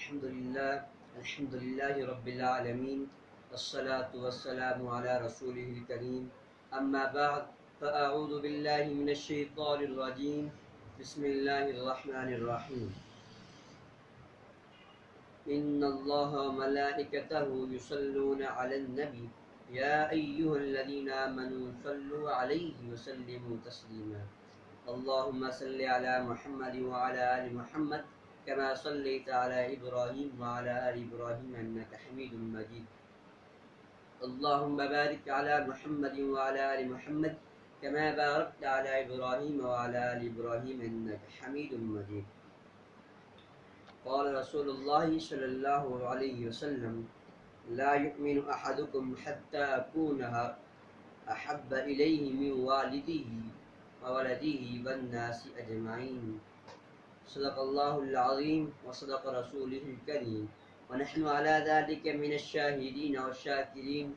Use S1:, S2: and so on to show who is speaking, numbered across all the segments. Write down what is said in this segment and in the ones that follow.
S1: الحمد للہ رب العالمین والصلاة والسلام علی رسولہ الکریم اما بعد فاعوذ باللہ من الشیطان الرجیم بسم اللہ الرحمن الرحیم ان اللہ وملائکتہ یصلون علی النبی یا ایہا الذین آمنوا صلوا علیہ وسلموا تسلیما اللہم صل علی محمد وعلی آل محمد كما صليت على إبراهيم وعلى آل إبراهيم إنك حميد مجيد اللهم بارك على محمد وعلى آل محمد كما باركت على إبراهيم وعلى آل إبراهيم إنك حميد مجيد قال رسول الله صلى الله عليه وسلم لا يؤمن أحدكم حتى أكون أحب إليه من والده وولده والناس أجمعين صدق اللہ العظیم وصدق رسولہ الکریم ونحن على ذلك من الشاہدین والشاکرین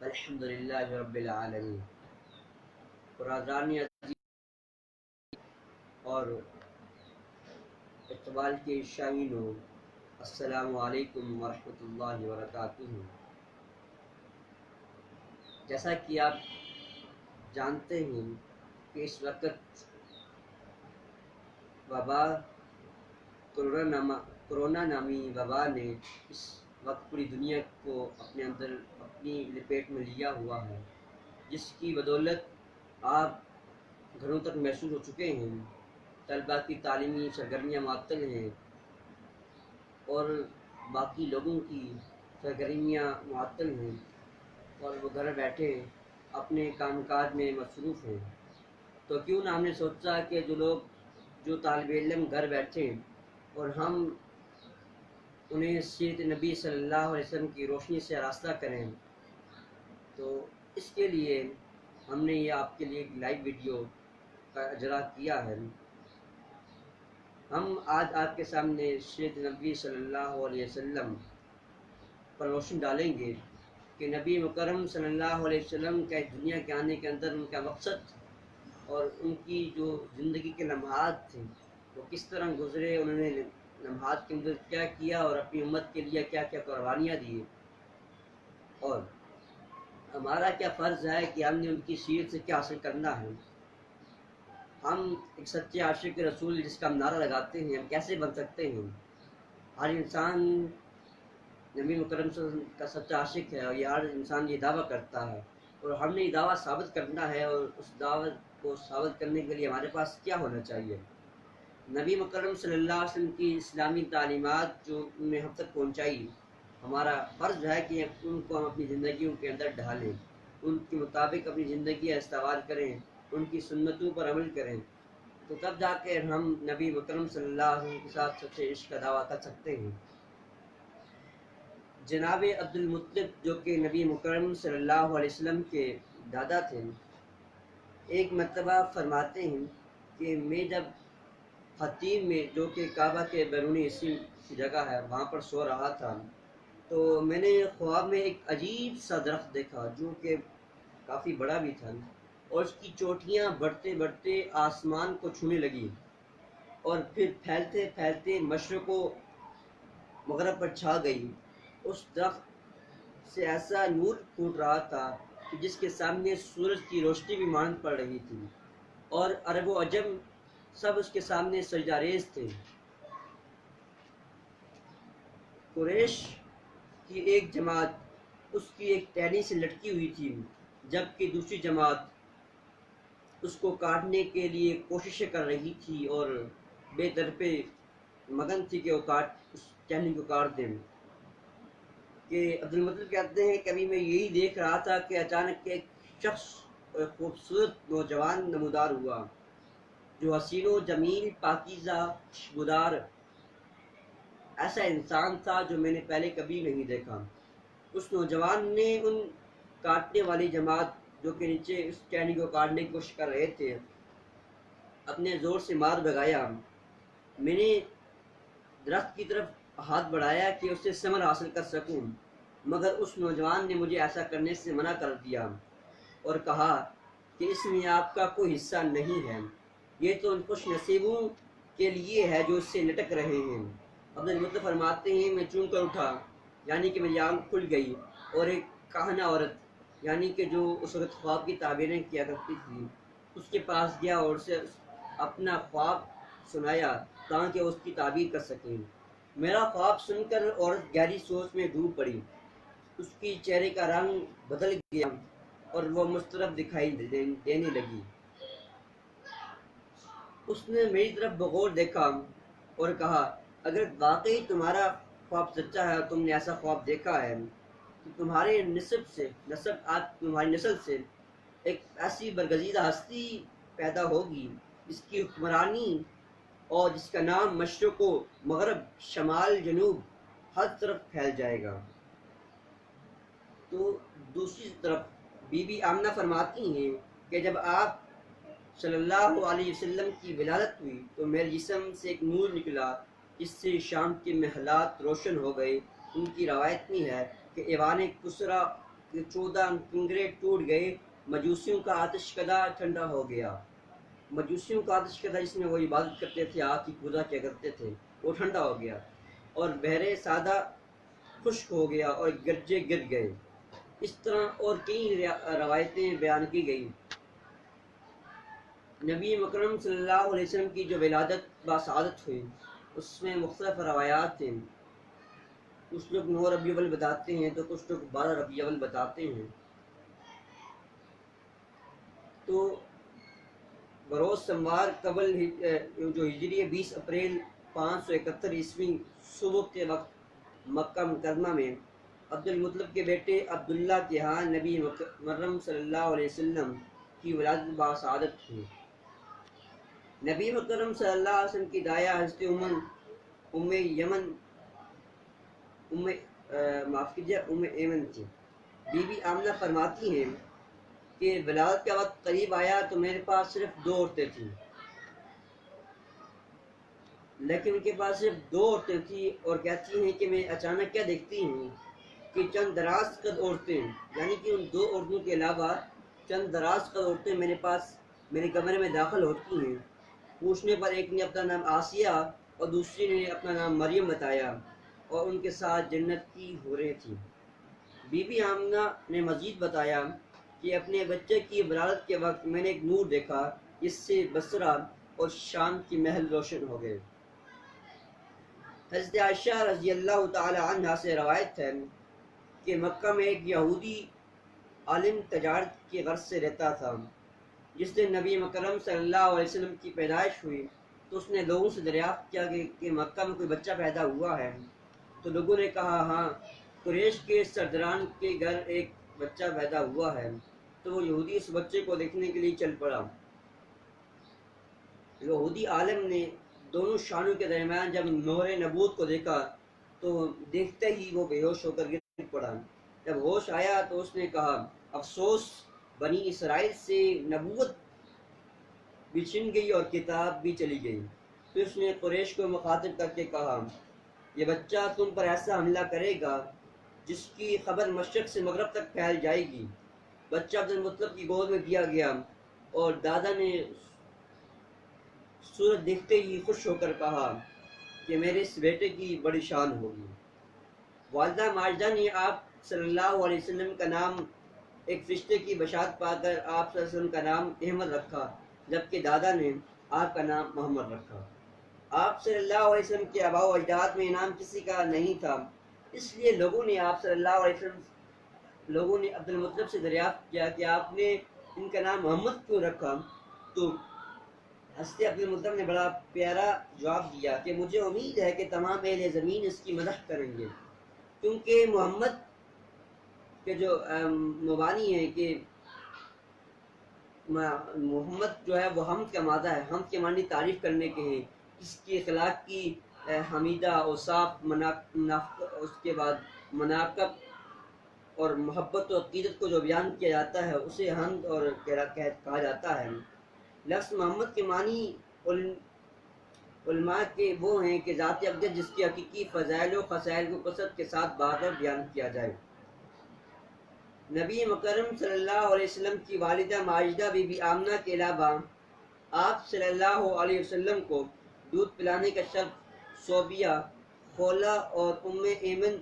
S1: والحمد للہ رب العالمین۔ برادران عزیز اور اقبال کے شائنوں، السلام علیکم ورحمۃ اللہ وبرکاتہ۔ جیسا کہ آپ جانتے ہیں کہ اس وقت وبا کرونا نامی وبا نے اس وقت پوری دنیا کو اپنے اندر اپنی لپیٹ میں لیا ہوا ہے، جس کی بدولت آپ گھروں تک محسوس ہو چکے ہیں۔ طلباء کی تعلیمی سرگرمیاں معطل ہیں اور باقی لوگوں کی سرگرمیاں معطل ہیں اور وہ گھر بیٹھے اپنے کام کاج میں مصروف ہیں۔ تو کیوں نہ ہم نے سوچا کہ جو طالب علم گھر بیٹھے اور ہم انہیں سیرت نبی صلی اللہ علیہ وسلم کی روشنی سے آراستہ کریں، تو اس کے لیے ہم نے یہ آپ کے لیے ایک لائیو ویڈیو کا اجرا کیا ہے۔ ہم آج آپ کے سامنے سیرت نبی صلی اللہ علیہ وسلم پر روشنی ڈالیں گے کہ نبی مکرم صلی اللہ علیہ وسلم کا اس دنیا کے آنے کے اندر ان کا مقصد اور ان کی جو زندگی کے لمحات تھے وہ کس طرح گزرے، انہوں نے لمحات کے اندر کیا کیا اور اپنی امت کے لیے کیا کیا قربانیاں دی، اور ہمارا کیا فرض ہے کہ ہم نے ان کی سیرت سے کیا حاصل کرنا ہے۔ ہم ایک سچے عاشق رسول جس کا ہم نعرہ لگاتے ہیں، ہم کیسے بن سکتے ہیں؟ ہر انسان نبی مکرم صلی اللہ علیہ وسلم کا سچا عاشق ہے اور یہ ہر انسان یہ دعویٰ کرتا ہے، اور ہم نے یہ دعویٰ ثابت کرنا ہے، اور اس دعوت کو ثابت کرنے کے لیے ہمارے پاس کیا ہونا چاہیے؟ نبی مکرم صلی اللہ علیہ وسلم کی اسلامی تعلیمات جو انہوں نے ہم تک پہنچائی، ہمارا فرض ہے کہ ان کو ہم اپنی زندگیوں کے اندر ڈھالیں، ان کے مطابق اپنی زندگی استوار کریں، ان کی سنتوں پر عمل کریں، تو تب جا کے ہم نبی مکرم صلی اللہ علیہ وسلم کے ساتھ سچے عشق کا دعویٰ کر سکتے ہیں۔ جناب عبد المطلب جو کہ نبی مکرم صلی اللہ علیہ وسلم کے دادا تھے، ایک مرتبہ فرماتے ہیں کہ میں جب حتیم میں جو کہ کعبہ کے بیرونی حصے کی جگہ ہے وہاں پر سو رہا تھا، تو میں نے خواب میں ایک عجیب سا درخت دیکھا جو کہ کافی بڑا بھی تھا، اور اس کی چوٹیاں بڑھتے بڑھتے آسمان کو چھونے لگی اور پھر پھیلتے پھیلتے مشرق و مغرب پر چھا گئی۔ اس درخت سے ایسا نور پھوٹ رہا تھا کہ جس کے سامنے سورج کی روشنی بھی مانند پڑ رہی تھی، اور عرب و عجم سب اس کے سامنے سجدہ ریز تھے۔ قریش کی ایک جماعت اس کی ایک ٹہنی سے لٹکی ہوئی تھی، جبکہ دوسری جماعت اس کو کاٹنے کے لیے کوششیں کر رہی تھی اور بے درپے مگن تھی کہ وہ اس ٹہنی کو کاٹ دیں۔ کہ عبد المطلب کہتے ہیں کبھی میں یہی دیکھ رہا تھا کہ اچانک ایک شخص ایک خوبصورت نوجوان نمودار ہوا جو حسین و جمیل، پاکیزہ، خوشبودار، ایسا انسان تھا جو میں نے پہلے کبھی نہیں دیکھا۔ اس نوجوان نے ان کاٹنے والی جماعت جو کہ نیچے اس ٹہنی کو کاٹنے کی کوشش کر رہے تھے اپنے زور سے مار بھگایا۔ میں نے درخت کی طرف ہاتھ بڑھایا کہ اس سے ثمر حاصل کر سکوں، مگر اس نوجوان نے مجھے ایسا کرنے سے منع کر دیا اور کہا کہ اس میں آپ کا کوئی حصہ نہیں ہے، یہ تو ان خوش نصیبوں کے لیے ہے جو اس سے لٹک رہے ہیں۔ عبد المطلب فرماتے ہیں میں چون کر اٹھا، یعنی کہ میری آنکھ کھل گئی، اور ایک کاہنہ عورت یعنی کہ جو اس وقت خواب کی تعبیریں کیا کرتی تھی اس کے پاس گیا اور اسے اپنا خواب سنایا تاکہ اس کی تعبیر کر سکیں۔ میرا خواب سن کر عورت گہری سوچ میں ڈوب پڑی، اس کی چہرے کا رنگ بدل گیا اور وہ مضطرب دکھائی دینے لگی۔ اس نے میری طرف بغور دیکھا اور کہا اگر واقعی تمہارا خواب سچا ہے اور تم نے ایسا خواب دیکھا ہے تو تمہاری نسل سے ایک ایسی برگزیدہ ہستی پیدا ہوگی جس کی حکمرانی اور جس کا نام مشرق و مغرب، شمال جنوب ہر طرف پھیل جائے گا۔ تو دوسری طرف بی بی آمنہ فرماتی ہیں کہ جب آپ صلی اللہ علیہ وسلم کی ولادت ہوئی تو میرے جسم سے ایک نور نکلا جس سے شام کے محلات روشن ہو گئے۔ ان کی روایت میں ہے کہ ایوان کسرا کے 14 کنگرے ٹوٹ گئے، مجوسیوں کا آتش کدہ ٹھنڈا ہو گیا۔ مجوسیوں کا آتش کدہ جس میں وہ عبادت کرتے تھے، آگ کی پوجا کیا کرتے تھے، وہ ٹھنڈا ہو گیا، اور بحر سادہ خشک ہو گیا اور گرجے گر گئے۔ اس طرح اور کئی روایتیں بیان کی گئی۔ نبی مکرم صلی اللہ علیہ وسلم کی جو ولادت باسعادت ہوئی اس میں مختلف روایات ہیں۔ کچھ لوگ 9 ربیع الاول بتاتے ہیں تو کچھ لوگ 12 ربیع الاول بتاتے ہیں۔ تو بروز سموار قبل جو ہجری 20 اپریل 571 عیسوی صبح کے وقت مکہ مکرمہ میں عبد المطلب کے بیٹے عبداللہ کے ہاں نبی مکرم صلی اللہ علیہ وسلم کی ولادت باسعادت ہوئی۔ نبی مکرم صلی اللہ علیہ وسلم کی دایا حضرت ام ایمن تھی۔ بی بی آمنہ فرماتی ہیں کہ ولادت کا وقت قریب آیا تو میرے پاس صرف 2 عورتیں تھیں، لیکن ان کے پاس صرف 2 عورتیں تھیں، اور کہتی ہیں کہ میں اچانک کیا دیکھتی ہوں کہ چند دراز قد عورتیں، یعنی کہ ان 2 عورتوں کے علاوہ چند دراز قد عورتیں میرے کمرے میں داخل ہوتی ہیں۔ پوچھنے پر ایک نے اپنا نام آسیہ اور دوسری نے اپنا نام مریم بتایا، اور ان کے ساتھ جنت کی حوریں تھیں۔ بی بی آمنہ نے مزید بتایا کہ اپنے بچے کی ولادت کے وقت میں نے ایک نور دیکھا جس سے بصرہ اور شام کی محل روشن ہو گئے۔ حضرت عائشہ رضی اللہ تعالی عنہا سے روایت ہے کہ مکہ میں ایک یہودی عالم تجارت کی غرض سے رہتا تھا۔ جس دن نبی مکرم صلی اللہ علیہ وسلم کی پیدائش ہوئی تو اس نے لوگوں سے دریافت کیا کہ مکہ میں کوئی بچہ پیدا ہوا ہے؟ تو لوگوں نے کہا ہاں، قریش کے سرداران کے گھر ایک بچہ پیدا ہوا ہے۔ تو وہ یہودی اس بچے کو دیکھنے کے لیے چل پڑا۔ یہودی عالم نے دونوں شانوں کے درمیان جب نور نبوت کو دیکھا تو دیکھتے ہی وہ بے ہوش ہو کر گر پڑا۔ جب ہوش آیا تو اس نے کہا افسوس، بنی اسرائیل سے نبوت بھی چھن گئی اور کتاب بھی چلی گئی۔ پھر اس نے قریش کو مخاطب کر کے کہا یہ بچہ تم پر ایسا حملہ کرے گا جس کی خبر مشرق سے مغرب تک پھیل جائے گی۔ بچہ عبد المطلب کی گود میں دیا گیا اور دادا نے صورت دیکھتے ہی خوش ہو کر کہا کہ میرے اس بیٹے کی بڑی شان ہوگی۔ والدہ ماجدہ نے آپ صلی اللہ علیہ وسلم کا نام ایک فرشتے کی بشارت پا کر آپ صلی اللہ علیہ وسلم کا نام احمد رکھا، جبکہ دادا نے آپ کا نام محمد رکھا۔ آپ صلی اللہ علیہ وسلم کے آباء و اجداد میں نام کسی کا نہیں تھا، اس لیے لوگوں نے عبد المطلب سے دریافت کیا کہ آپ نے ان کا نام محمد کیوں رکھا؟ تو حضرت عبد المطلب نے بڑا پیارا جواب دیا کہ مجھے امید ہے کہ تمام اہل زمین اس کی مدح کریں گے، کیونکہ محمد کے جو مبانی ہیں کہ محمد جو ہے وہ حمد کا مادہ ہے، حمد کے معنی تعریف کرنے کے ہیں، اس کی اخلاق کی حمیدہ اوصاف اس کے بعد مناقب اور محبت و عقیدت کو جو بیان کیا جاتا ہے اسے حمد اور کہا جاتا ہے۔ لفظ محمد کے معنی علماء کے وہ ہیں کہ ذات اقدس جس کی حقیقی فضائل و خصائل کو کثرت کے ساتھ بار بار بیان کیا جائے۔ نبی مکرم صلی اللہ علیہ وسلم کی والدہ ماجدہ بی بی آمنہ کے علاوہ آپ صلی اللہ علیہ وسلم کو دودھ پلانے کا شرف صوبیہ خولہ اور ایمن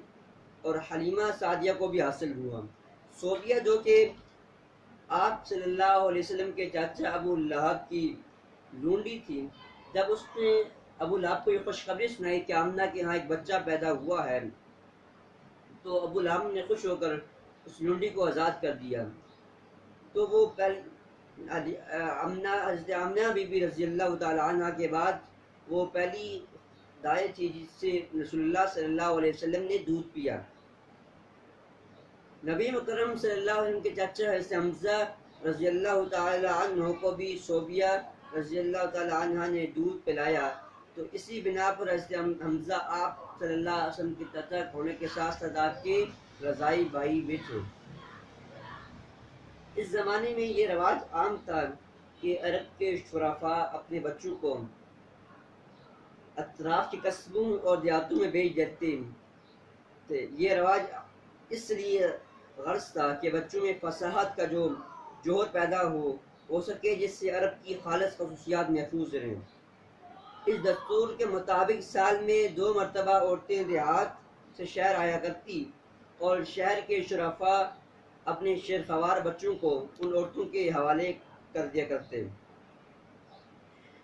S1: اور حلیمہ سعدیہ کو بھی حاصل ہوا۔ صوفیہ جو کہ آپ صلی اللہ علیہ وسلم کے چاچا ابو لہب کی لونڈی تھی، جب اس نے ابو لہب کو یہ خوشخبری سنائی کہ آمنہ کے ہاں ایک بچہ پیدا ہوا ہے، تو ابو لہب نے خوش ہو کر اس لونڈی کو آزاد کر دیا۔ تو وہ حضرت آمنہ بی بی رضی اللہ تعالی عنہ کے بعد وہ پہلی دائیں تھی جس سے رسول اللہ صلی اللہ علیہ وسلم نے دودھ پیا۔ نبی مکرم صلی اللہ علیہ وسلم کے چاچا حضرت حمزہ رضی اللہ تعالی عنہ کو بھی صوفیہ رضی اللہ تعالی عنہ نے دودھ پلایا، تو اسی بنا پر حضرت حمزہ آپ صلی اللہ علیہ وسلم کے چاچا ہونے کے ساتھ ساتھ آپ کے رضائی بھائی بھی تھے۔ اس زمانے میں یہ رواج عام تھا کہ عرب کے شرفاء اپنے بچوں کو اطراف کے قصبوں اور دیہاتوں میں بھیج دیتے تھے۔ یہ رواج اس لیے غرض تھا کہ بچوں میں فصاحت کا جو جوہر پیدا ہو سکے، جس سے عرب کی خالص خصوصیات محفوظ رہیں۔ اس دستور کے مطابق سال میں 2 مرتبہ عورتیں دیہات سے شہر آیا کرتی اور شہر کے شرفاء اپنے شیرخوار بچوں کو ان عورتوں کے حوالے کر دیا کرتے۔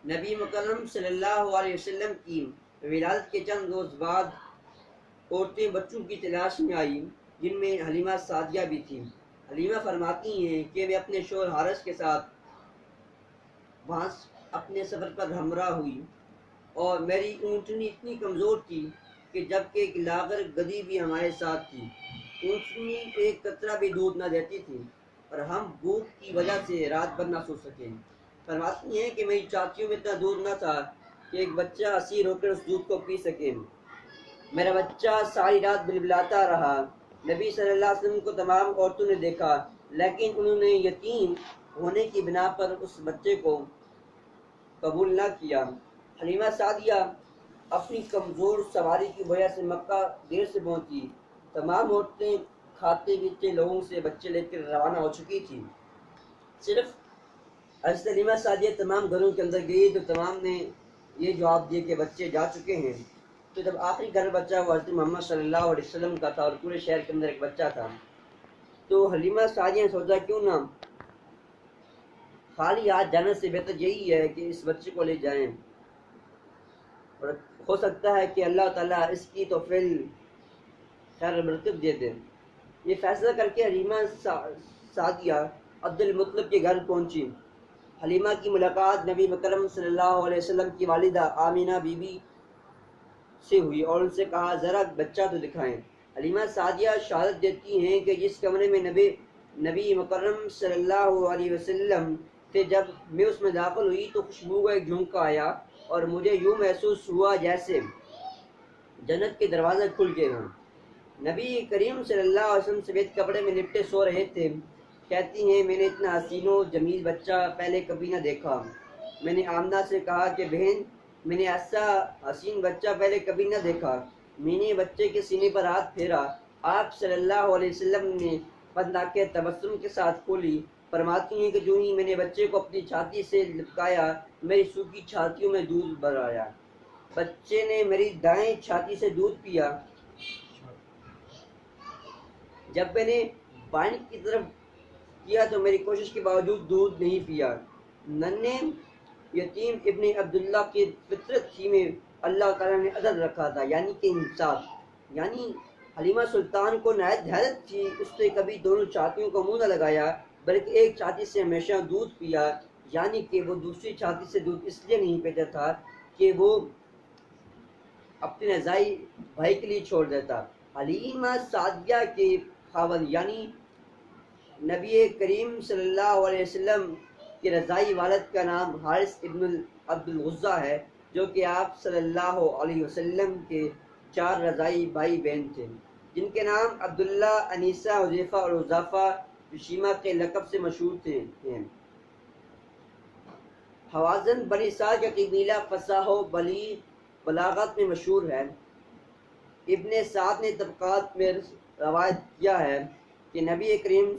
S1: نبی مکرم صلی اللہ علیہ وسلم کی ولادت کے چند روز بعد عورتیں بچوں کی تلاش میں آئیں، جن میں حلیمہ سعدیہ بھی تھیں۔ حلیمہ فرماتی ہیں کہ میں اپنے شوہر حارث کے ساتھ وہاں اپنے سفر پر ہمراہ ہوئی اور میری اونٹنی اتنی کمزور تھی کہ جبکہ ایک لاغر گدی بھی ہمارے ساتھ تھی، اونٹنی ایک قطرہ بھی دودھ نہ دیتی تھی اور ہم بھوک کی وجہ سے رات بھر نہ سو سکے۔ فرماتی ہیں کہ میری چاچیوں میں اتنا دودھ نہ تھا کہ ایک بچہ اسیر ہو کر اس دودھ کو پی سکے۔ میرا بچہ ساری رات بلبلاتا رہا۔ نبی صلی اللہ علیہ وسلم کو تمام عورتوں نے دیکھا، لیکن انہوں نے یتیم ہونے کی بنا پر اس بچے کو قبول نہ کیا۔ حلیمہ سعدیہ اپنی کمزور سواری کی وجہ سے مکہ دیر سے پہنچی۔ تمام عورتیں کھاتے پیتے لوگوں سے بچے لے کر روانہ ہو چکی تھی۔ صرف حضرت حلیمہ سعدیہ تمام گھروں کے اندر گئی تو تمام نے یہ جواب دیا کہ بچے جا چکے ہیں۔ تو جب آخری گھر بچہ وہ حضرت محمد صلی اللہ علیہ وسلم کا تھا اور پورے شہر کے اندر ایک بچہ تھا، تو حلیمہ سعدیہ نے سوچا کیوں نہ خالی ہاتھ جانے سے بہتر یہی ہے کہ اس بچے کو لے جائیں، اور ہو سکتا ہے کہ اللہ تعالیٰ اس کی توفیل خیر مرتب دے دے۔ یہ فیصلہ کر کے حلیمہ سعدیہ عبد المطلب کے گھر پہنچی۔ حلیمہ کی ملاقات نبی مکرم صلی اللہ علیہ وسلم کی والدہ آمینہ بی بی سے ہوئی اور ان سے کہا ذرا بچہ تو دکھائیں۔ حلیمہ سعدیہ شہادت دیتی ہیں کہ جس کمرے میں نبی مکرم صلی اللہ علیہ وسلم تھے، جب میں اس میں داخل ہوئی تو خوشبو کا ایک جھونکا آیا اور مجھے یوں محسوس ہوا جیسے جنت کے دروازے کھل گئے ہوں۔ نبی کریم صلی اللہ علیہ وسلم سفید کپڑے میں لپٹے سو رہے تھے۔ کہتی ہیں میں نے اتنا حسین و جمیل بچہ پہلے کبھی نہ دیکھا۔ میں نے آمنہ سے کہا کہ بہن، میں نے ایسا حسین بچہ پہلے کبھی نہ دیکھا۔ میں نے بچے کے سینے پر ہاتھ پھیرا، آپ صلی اللہ علیہ وسلم نے پنداکے تبسم کے ساتھ کھولی۔ فرماتی ہیں کہ جو ہی میں نے بچے کو اپنی چھاتی سے لپکایا، میری سوکھی چھاتیوں میں دودھ بھر آیا۔ بچے نے میری دائیں چھاتی سے دودھ پیا۔ جب میں نے بائیں کی طرف کیا تو میری کوشش کے باوجود دودھ نہیں پیا۔ ننھے یتیم ابن عبداللہ کی فطرت ہی میں اللہ تعالیٰ نے عدل رکھا تھا، یعنی کہ انصاف۔ یعنی حلیمہ سلطان کو نہایت حیرت تھی، اس نے کبھی دونوں چھاتیوں کو منہ نہ لگایا بلکہ ایک چھاتی سے ہمیشہ دودھ پیا، یعنی کہ وہ دوسری چھاتی سے دودھ اس لیے نہیں پیتا تھا کہ وہ اپنے رضائی بھائی کے لیے چھوڑ دیتا۔ حلیمہ سعدیہ کے خاوند یعنی نبی کریم صلی اللہ علیہ وسلم کے رضائی والد کا نام حارث ابن عبد العزیٰ ہے، جو کہ آپ صلی اللہ علیہ وسلم کے 4 رضائی بھائی بہن تھے، جن کے نام عبداللہ، انیسہ، حذیفہ اور حذافہ جشیمہ کے لقب سے مشہور تھے۔ حوازن بنی سعد کا قبیلہ فصاح و بلاغت میں مشہور ہے۔ ابن سعد نے طبقات میں روایت کیا ہے کہ نبی کریم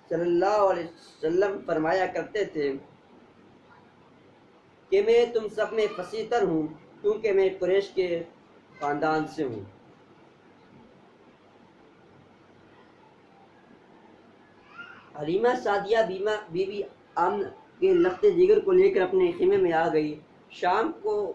S1: صلی اللہ علیہ وسلم فرمایا کرتے تھے کہ میں تم سب میں فصیح تر ہوں، کیونکہ میں قریش کے خاندان سے ہوں۔ حلیمہ سعدیہ بی بی آمنہ کے لخت جگر کو لے کر اپنے خیمے میں آ گئی۔ شام کو